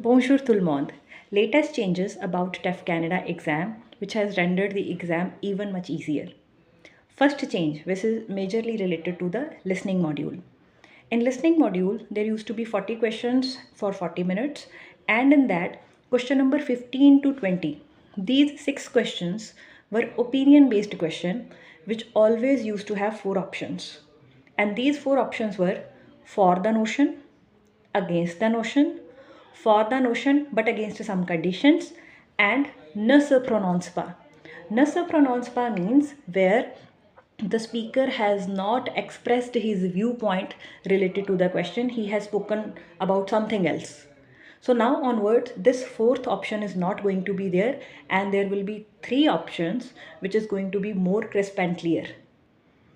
Bonjour tout le monde. Latest changes about TEF Canada exam, which has rendered the exam even much easier. First change, which is majorly related to the listening module. In listening module, there used to be 40 questions for 40 minutes, and in that, question number 15 to 20. These 6 questions were opinion-based question, which always used to have 4 options. And these 4 options were for the notion, against the notion, for the notion but against some conditions, and ne se prononce pas. Ne se prononce pas means where the speaker has not expressed his viewpoint related to the question, he has spoken about something else. So now onwards, this fourth option is not going to be there, and there will be 3 options, which is going to be more crisp and clear.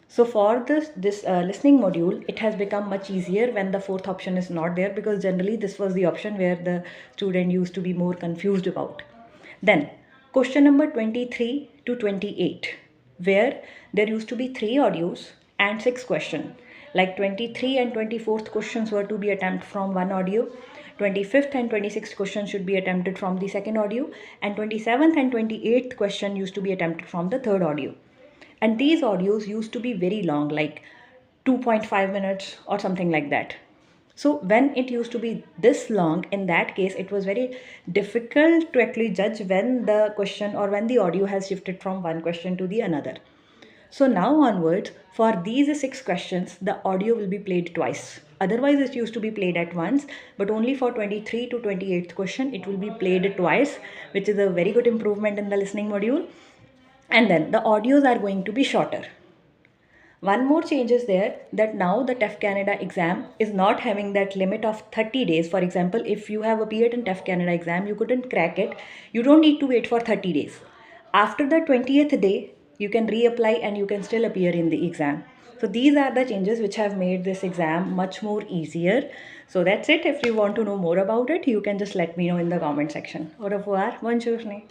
So for this listening module, it has become much easier when the fourth option is not there, because generally this was the option where the student used to be more confused about. Then question number 23 to 28, where there used to be 3 audios and 6 questions. Like 23 and 24th questions were to be attempted from one audio, 25th and 26th question should be attempted from the second audio, and 27th and 28th question used to be attempted from the third audio. And these audios used to be very long, like 2.5 minutes or something like that. So when it used to be this long, in that case, it was very difficult to actually judge when the question or when the audio has shifted from one question to the another. So now onwards, for these 6 questions, the audio will be played twice. Otherwise, it used to be played at once, but only for 23 to 28th question, it will be played twice, which is a very good improvement in the listening module. And then the audios are going to be shorter. One more change is there, that now the TEF Canada exam is not having that limit of 30 days. For example, if you have appeared in TEF Canada exam, you couldn't crack it, you don't need to wait for 30 days. After the 20th day, you can reapply and you can still appear in the exam. So these are the changes which have made this exam much more easier. So that's it. If you want to know more about it, you can just let me know in the comment section. Au revoir. Bonne journée.